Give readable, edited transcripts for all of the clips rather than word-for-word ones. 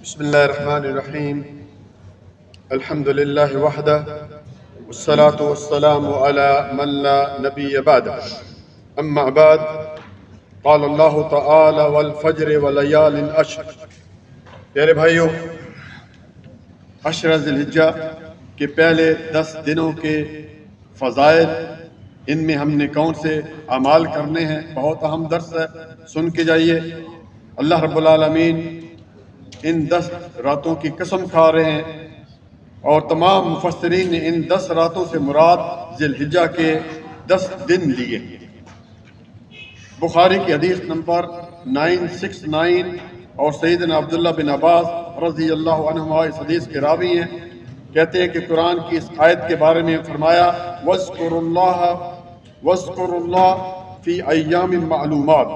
بسم الله الرحمن الرحيم. الحمد لله وحده والصلاة والسلام على من لا نبي بعده. أما بعد قال الله تعالى والفجر وليال عشر. پیارے بھائیوں، عشر ذی الحجہ کے پہلے 10 دنوں کے فضائل، ان میں ہم نے کون سے اعمال کرنے ہیں، بہت اہم درس ہے، سن کے جائیے۔ اللہ رب العالمین ان 10 راتوں کی قسم کھا رہے ہیں، اور تمام مفسرین نے ان 10 راتوں سے مراد ذی الحجہ کے 10 دن لیے۔ بخاری کی حدیث نمبر 969 اور سیدنا عبداللہ بن عباس رضی اللہ عنہما اس حدیث کے راوی ہیں، کہتے ہیں کہ قرآن کی اس آیت کے بارے میں فرمایا وَاذْكُرُوا اللَّهَ فِي أَيَّامٍ مَّعْلُومَاتٍ،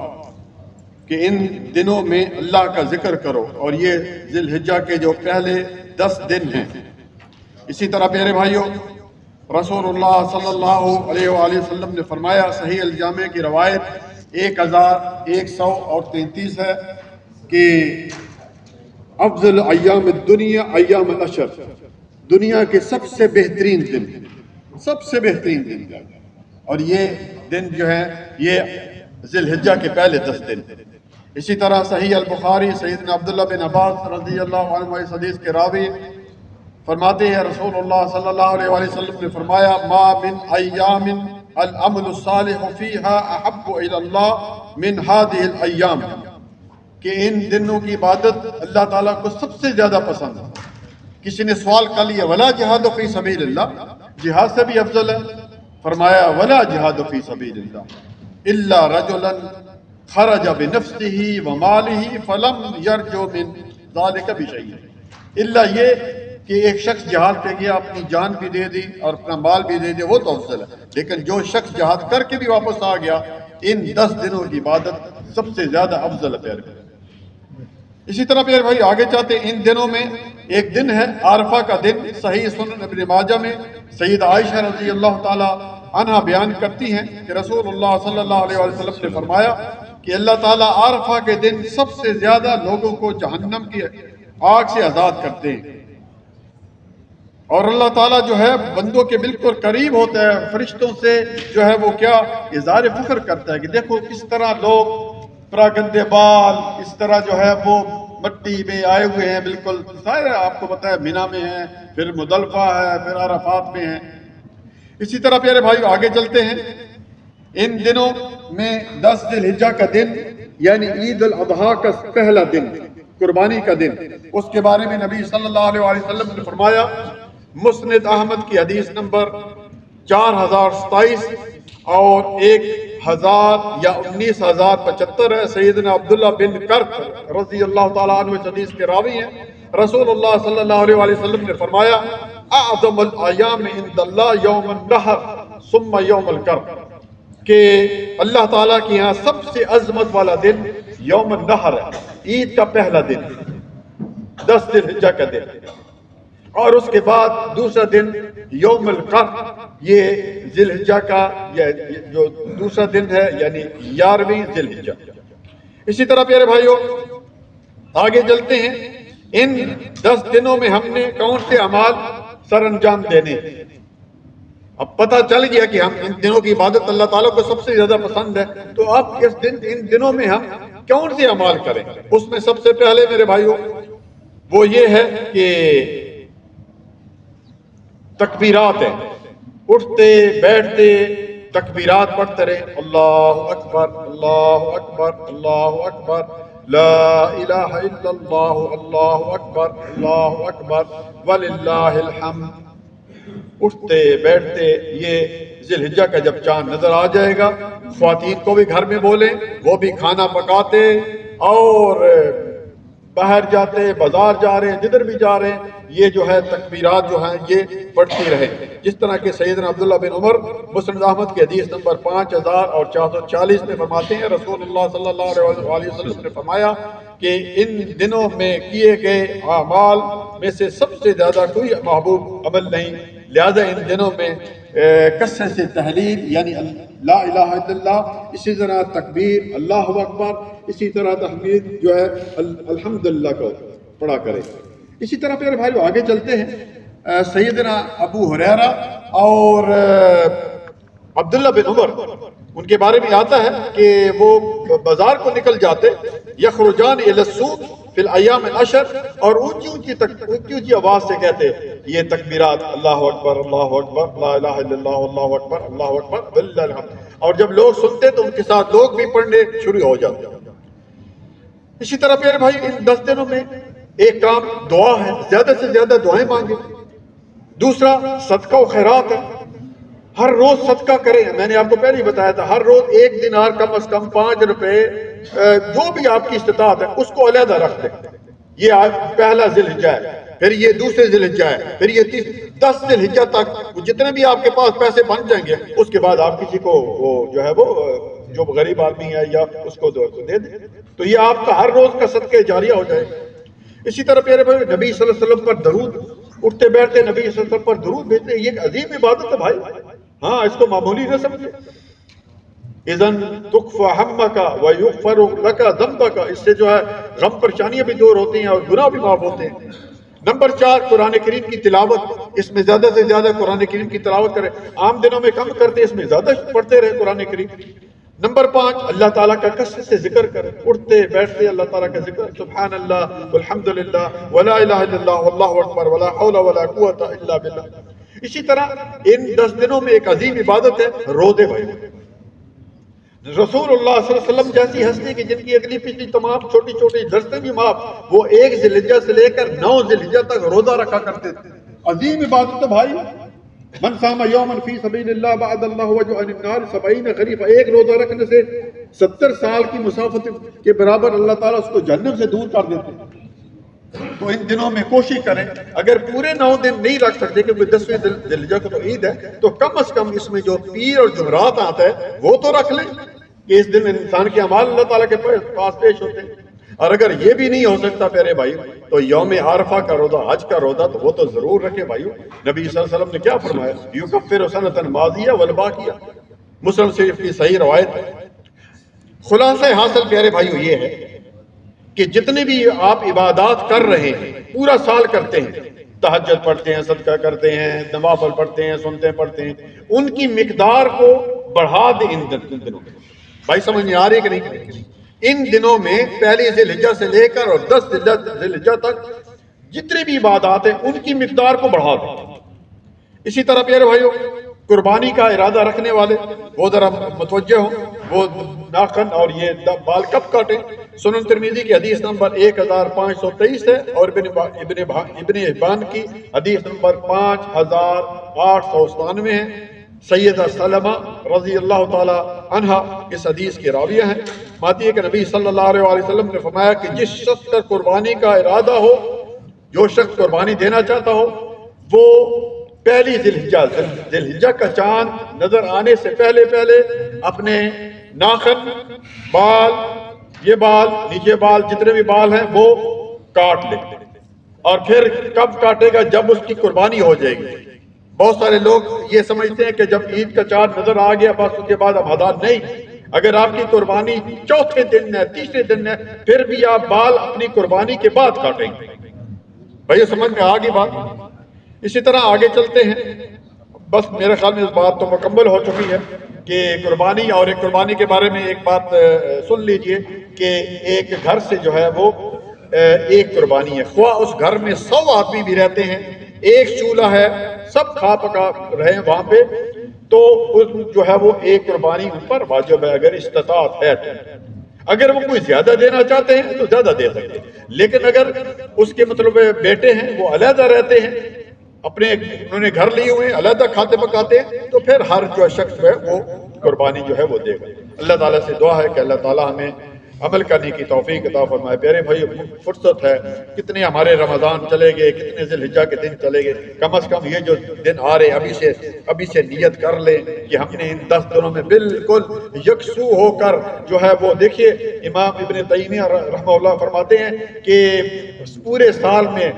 کہ ان دنوں میں اللہ کا ذکر کرو، اور یہ ذی الحجہ کے جو پہلے 10 دن ہیں۔ اسی طرح پیارے بھائیوں، رسول اللہ صلی اللہ علیہ وآلہ وسلم نے فرمایا، صحیح الجامع کی روایت 1133 ہے کہ افضل ایام الدنیا ایام العشر، دنیا کے سب سے بہترین دن، اور یہ دن جو ہے یہ ذی الحجہ کے پہلے 10 دن۔ اسی طرح صحیح البخاری سیدنا عبداللہ بن عباس رضی اللہ عنہ اس حدیث کے راوی فرماتے ہیں، رسول اللہ صلی اللہ علیہ وآلہ وسلم نے فرمایا، ما من ایام العمل الصالح فیہا احب الی اللہ من هذه الایام، کہ ان دنوں کی عبادت اللہ تعالیٰ کو سب سے زیادہ پسند ہے۔ کسی نے سوال کر لیا، ولا جہاد فی سبیل اللہ، جہاد سے بھی افضل ہے؟ فرمایا، ولا جہاد فی سبیل اللہ الا رجلا خرج بنفسه وماله فلم يرجو من ذلك بشيء، الا یہ کہ ایک شخص جہاد پہ گیا، اپنی جان بھی دے دی اور اپنا مال بھی دے دیا، وہ تو افضل ہے، لیکن جو شخص جہاد کر کے بھی واپس آ گیا، ان 10 دنوں کی عبادت سب سے زیادہ افضل ہے پیارے۔ اسی طرح پیارے بھائی آگے چاہتے ہیں، ان دنوں میں ایک دن ہے عرفہ کا دن۔ صحیح سنن ابن ماجہ میں سید عائشہ رضی اللہ تعالی عنہا بیان کرتی ہیں کہ رسول اللہ صلی اللہ علیہ وسلم نے فرمایا کہ اللہ تعالیٰ عرفہ کے دن سب سے زیادہ لوگوں کو جہنم کی آگ سے آزاد کرتے ہیں، اور اللہ تعالیٰ جو ہے بندوں کے بالکل قریب ہوتا ہے، فرشتوں سے جو ہے وہ کیا اظہار فخر کرتا ہے کہ دیکھو کس طرح لوگ پراگندے بال اس طرح جو ہے وہ مٹی میں آئے ہوئے ہیں، بالکل ظاہر ہے آپ کو پتہ ہے مینا میں ہیں، پھر مزدلفہ ہے، پھر عرفات میں ہیں۔ اسی طرح پیارے بھائی آگے چلتے ہیں، ان دنوں میں 10 ذی الحجہ کا دن یعنی عید الاضحیٰ کا پہلا دن، قربانی کا دن، اس کے بارے میں نبی صلی اللہ علیہ وسلم نے فرمایا، مسند احمد کی حدیث نمبر 4027 اور 19,075 ہے، سیدنا عبداللہ بن کرت رضی اللہ تعالیٰ عنہ اس حدیث کے راوی ہیں، رسول اللہ صلی اللہ علیہ وسلم نے فرمایا، اعظم الایام عند اللہ یوم النحر ثم یوم الکرب، کہ اللہ تعالیٰ کے یہاں سب سے عظمت والا دن یوم النحر ہے، عید کا پہلا دن، 10 ذی الحجہ کا دن، اور اس کے بعد دوسرا دن یوم القرب، یہ ذی الحجہ کا جو دوسرا دن ہے یعنی 11ویں ذی الحجہ۔ اسی طرح پیارے بھائیوں آگے چلتے ہیں، ان 10 دنوں میں ہم نے کون سے اعمال سر انجام دینے؟ اب پتہ چل گیا کہ ہم ان دنوں کی عبادت اللہ تعالیٰ کو سب سے زیادہ پسند ہے، تو اب ان دنوں میں ہم کون سے اعمال کریں؟ اس میں سب سے پہلے میرے بھائیوں وہ یہ ہے کہ تکبیرات ہیں، اٹھتے بیٹھتے تکبیرات پڑھتے رہے، اللہ اکبر اللہ اکبر اللہ اکبر لا الہ الا اللہ اللہ اکبر اللہ اکبر وللہ الحمد، اٹھتے بیٹھتے۔ یہ ذی الحجہ کا جب چاند نظر آ جائے گا، خواتین کو بھی گھر میں بولیں، وہ بھی کھانا پکاتے اور باہر جاتے، بازار جا رہے ہیں، جدھر بھی جا رہے ہیں، یہ جو ہے تکبیرات جو ہیں یہ پڑھتی رہیں، جس طرح کہ سیدنا عبداللہ بن عمر مسند احمد کی حدیث نمبر 5440 میں فرماتے ہیں، رسول اللہ صلی اللہ علیہ وسلم نے فرمایا کہ ان دنوں میں کیے گئے اعمال میں سے سب سے زیادہ کوئی محبوب عمل نہیں، لہذا ان دنوں میں کثرت سے تحلیل یعنی لا الہ الا اللہ، اسی طرح تکبیر اللہ اکبر، اسی طرح تحمید جو ہے الحمدللہ کو، پڑھا کریں۔ اسی طرح پیارے بھائیو آگے چلتے ہیں، سیدنا ابو ہریرہ اور عبداللہ بن عمر، ان کے بارے میں آتا ہے کہ وہ بازار کو نکل جاتے، یخرجان الی السوق فی الایام العشر، اور اونچی اونچی آواز سے کہتے یہ تکبیرات، اللہ اکبر اللہ اکبر لا الہ الا اللہ اللہ اکبر اللہ اکبر وللہ الحمد، اور جب لوگ سنتے تو ان کے ساتھ لوگ بھی پڑھنے شروع ہو جاتے۔ اسی طرح پیارے بھائی ان 10 دنوں میں ایک کام دعا ہے، زیادہ سے زیادہ دعائیں مانگیں۔ دوسرا صدقہ و خیرات ہے، ہر روز صدقہ کریں۔ میں نے آپ کو پہلے ہی بتایا تھا، ہر روز 1 دینار کم از کم 5 روپے، جو بھی آپ کی استطاعت ہے اس کو علیحدہ رکھ دیں۔ یہ پہلا ذی الحجہ ہے، پھر یہ دوسرے ذی الحجہ ہے، پھر یہ 10 ذی الحجہ تک جتنے بھی آپ کے پاس پیسے بن جائیں گے، اس کے بعد آپ کسی کو وہ جو ہے وہ جو غریب آدمی ہے یا اس کو دے دیں، تو یہ آپ کا ہر روز کا صدقہ جاریہ ہو جائے۔ اسی طرح پیارے بھائی نبی صلی اللہ علیہ وسلم پر درود، اٹھتے بیٹھتے نبی صلی اللہ علیہ وسلم پر درود بھیجتے، یہ ایک عظیم عبادت ہے بھائی، ہاں اس کو معمولی نہ سمجھے۔ اذن تکفى حمک ویغفر لک ذنبک، اس سے جو ہے غم پریشانیاں بھی دور ہوتی ہیں اور گناہ بھی معاف ہوتے ہیں۔ نمبر 4 قرآن کریم کی تلاوت، اس میں زیادہ سے زیادہ قرآن کریم کی تلاوت کریں، عام دنوں میں کم کرتے اس میں زیادہ پڑھتے رہے قرآن کریم۔ نمبر 5 اللہ تعالیٰ کا کثرت سے ذکر کریں، اٹھتے بیٹھتے اللہ تعالیٰ کا ذکر، سبحان اللہ والحمدللہ ولا الہ الا اللہ واللہ اکبر ولا حول ولا قوت الا باللہ۔ اسی طرح ان 10 دنوں میں ایک عظیم عبادت ہے روزے بھائی۔ رسول اللہ صلی اللہ علیہ وسلم جیسی ہستی کی جن کی اگلی پچھلی تمام چھوٹی چھوٹی درستیں بھی معاف، وہ 1 ذی الحجہ سے لے کر 9 ذی الحجہ تک روزہ رکھا کرتے تھے۔ عظیم عبادت ہے بھائی۔ من صام یوما فی سبیل اللہ بعد اللہ وجہ عن النار 70 خریفہ، ایک روزہ رکھنے سے 70 سال کی مسافت کے برابر اللہ تعالیٰ اس کو جہنم سے دور کر دیتے ہیں۔ تو ان دنوں میں کوشش کریں، اگر پورے 9 دن نہیں رکھ سکتے کیونکہ 10ویں ذی الحجہ کو تو عید ہے، تو کم از کم اس میں جو پیر اور جمعرات آتا ہے وہ تو رکھ لیں کہ اس دن انسان کے اعمال اللہ تعالیٰ کے پاس پیش ہوتے ہیں۔ اور اگر یہ بھی نہیں ہو سکتا پیارے بھائی تو یوم عرفہ کا روزہ، حج کا روزہ تو وہ تو ضرور رکھے بھائیو۔ نبی صلی اللہ علیہ وسلم نے کیا فرمایا؟ یکفر سنۃ ماضیہ والباقیہ، مسلم شریف کی صحیح روایت ہے۔ خلاصہ حاصل پیارے بھائیو یہ ہے کہ جتنے بھی آپ عبادات کر رہے ہیں پورا سال کرتے ہیں، تہجد پڑھتے ہیں، صدقہ کرتے ہیں، نوافل پڑھتے ہیں، سنتے پڑھتے ہیں، ان کی مقدار کو بڑھا دیں ان دنوں میں۔ بھائی سمجھ میں آ رہی ہے کہ نہیں؟ ان دنوں میں پہلی ذی الحجہ سے لے کر اور 10 ذی الحجہ تک جتنی بھی عبادات ہیں ان کی مقدار کو بڑھا دیں۔ اسی طرح پیارے بھائیو قربانی کا ارادہ رکھنے والے وہ ذرا متوجہ ہوں، وہ ناخن اور یہ بال کب کاٹیں۔ سنن ترمذی کی حدیث نمبر 1523 ہے اور ابن حبان کی حدیث نمبر 5897 ہے۔ سیدہ سلمہ رضی اللہ تعالی عنہ اس حدیث کے راویہ ہیں، ماتی ہے کہ نبی صلی اللہ علیہ وسلم نے فرمایا کہ جس شخص کا قربانی کا ارادہ ہو، جو شخص قربانی دینا چاہتا ہو، وہ پہلی ذی الحجہ کا چاند نظر آنے سے پہلے اپنے ناخن، بال، یہ بال، نیچے بال، جتنے بھی بال ہیں وہ کاٹ لے، اور پھر کب کاٹے گا؟ جب اس کی قربانی ہو جائے گی۔ بہت سارے لوگ یہ سمجھتے ہیں کہ جب عید کا چاند نظر آ گیا بس اس کے بعد اب ہدایت نہیں، اگر آپ کی قربانی چوتھے دن ہے، تیسرے دن ہے، پھر بھی آپ بال اپنی قربانی کے بعد کاٹیں گے۔ بھائی سمجھ میں آگے بات۔ اسی طرح آگے چلتے ہیں، بس میرے خیال میں اس بات تو مکمل ہو چکی ہے کہ قربانی، اور ایک قربانی کے بارے میں ایک بات سن لیجئے کہ ایک گھر سے جو ہے وہ ایک قربانی ہے، خواہ اس گھر میں 100 آدمی بھی رہتے ہیں، ایک چولہا ہے، سب کھا پکا رہے ہیں وہاں پہ، تو جو ہے وہ ایک قربانی ان پر واجب ہے اگر استطاعت ہے تو۔ اگر وہ کوئی زیادہ دینا چاہتے ہیں تو زیادہ دے سکتے ہیں، لیکن اگر اس کے مطلب بیٹے ہیں وہ علیحدہ رہتے ہیں، اپنے انہوں نے گھر لیے ہوئے ہیں، علیحدہ کھاتے پکاتے ہیں، تو پھر ہر جو شخص ہے وہ قربانی جو ہے وہ دے گا۔ اللہ تعالیٰ سے دعا ہے کہ اللہ تعالیٰ ہمیں عمل کرنے کی توفیق عطا فرمائے۔ پیارے بھائی فرصت ہے، کتنے ہمارے رمضان چلے گئے، کتنے ذی الحجہ کے دن چلے گئے، کم از کم یہ جو دن آ رہے ابھی سے نیت کر لیں کہ ہم نے ان 10 دنوں میں بالکل یکسو ہو کر جو ہے وہ، دیکھیے امام ابن تیمیہ رحمہ اللہ فرماتے ہیں کہ پورے سال میں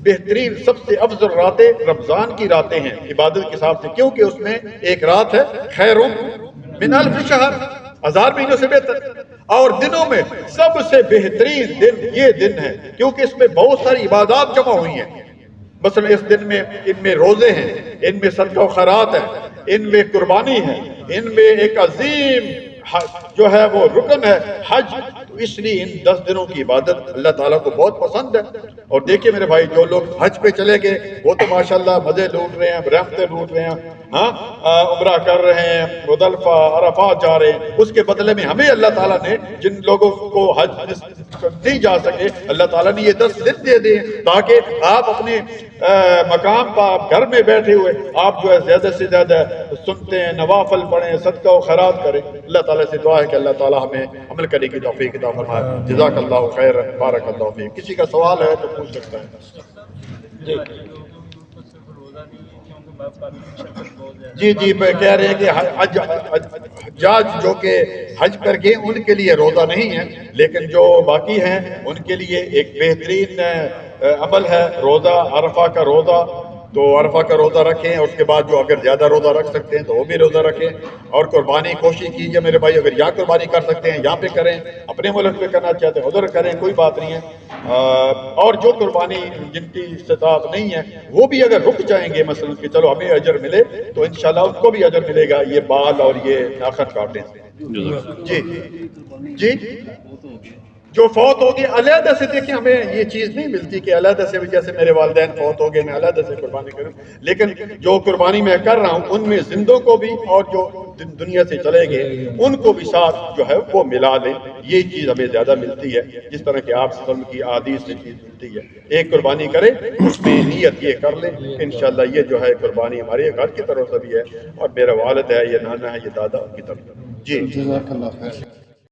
بہترین سب سے افضل راتیں رمضان کی راتیں ہیں عبادت کے حساب سے، کیونکہ اس میں ایک رات ہے خیر من الف شہر، 1000 مہینوں سے بہتر، اور دنوں میں سب سے بہترین دن یہ دن ہے کیونکہ اس میں بہت ساری عبادات جمع ہوئی ہیں۔ مثلا اس دن میں ان میں روزے ہیں، ان میں صدقہ و خیرات ہے، ان میں قربانی ہے، ان میں ایک عظیم جو ہے وہ رکن ہے حج۔ تو اس لیے ان 10 دنوں کی عبادت اللہ تعالیٰ کو بہت پسند ہے۔ اور دیکھیں میرے بھائی، جو لوگ حج پہ چلے گئے وہ تو ماشاءاللہ مزے لوٹ رہے ہیں، رحمتیں لوٹ رہے ہیں، ہاں عمرہ کر رہے ہیں، مزدلفہ عرفات جا رہے ہیں۔ اس کے بدلے میں ہمیں اللہ تعالیٰ نے جن لوگوں کو حج نہیں جا سکے، اللہ تعالیٰ نے یہ 10 دن دے دیں تاکہ آپ اپنے مقام پر آپ گھر میں بیٹھے ہوئے آپ جو ہے زیادہ سے زیادہ سنتے ہیں، نوافل پڑھیں، صدقہ و خیرات کریں۔ اللہ تعالیٰ سے دعا ہے کہ اللہ تعالیٰ ہمیں عمل کرنے کی توفیق عطا فرمائے۔ جزاک اللہ خیر، بارک اللہ فیک۔ کسی کا سوال ہے تو پوچھ سکتا ہے۔ جی میں کہہ رہے ہیں کہ حجاج جو کہ حج کر کے ان کے لیے روزہ نہیں ہے، لیکن جو باقی ہیں ان کے لیے ایک بہترین عمل ہے روزہ، عرفہ کا روزہ۔ تو عرفہ کا روزہ رکھیں، اور اس کے بعد جو اگر زیادہ روزہ رکھ سکتے ہیں تو وہ بھی روزہ رکھیں، اور قربانی کوشش کیجیے میرے بھائی، اگر یہاں قربانی کر سکتے ہیں یہاں پہ کریں، اپنے ملک پہ کرنا چاہتے ہیں ادھر کریں، کوئی بات نہیں ہے۔ اور جو قربانی جن کی استطاعت نہیں ہے وہ بھی اگر رک جائیں گے مثلا کہ چلو ہمیں اجر ملے، تو انشاءاللہ ان کو بھی اجر ملے گا، یہ بال اور یہ ناخن کاٹیں۔ جی جو فوت ہوگی علیحدہ سے، دیکھیں ہمیں یہ چیز نہیں ملتی کہ علیحدہ سے بھی جیسے میرے والدین فوت ہو گئے میں علیحدہ سے قربانی کروں، لیکن جو قربانی میں کر رہا ہوں ان میں زندوں کو بھی اور جو دنیا سے چلے گئے ان کو بھی ساتھ جو ہے وہ ملا لیں، یہ چیز ہمیں زیادہ ملتی ہے، جس طرح کہ آپ وسلم کی احادیث سے چیز ملتی ہے۔ ایک قربانی کریں، اس میں نیت یہ کر لیں انشاءاللہ یہ جو ہے قربانی ہمارے گھر کی طرف سے بھی ہے، اور میرا والد ہے، یہ نانا ہے، یہ دادا کی طرف۔ جی جزاک اللہ خیر۔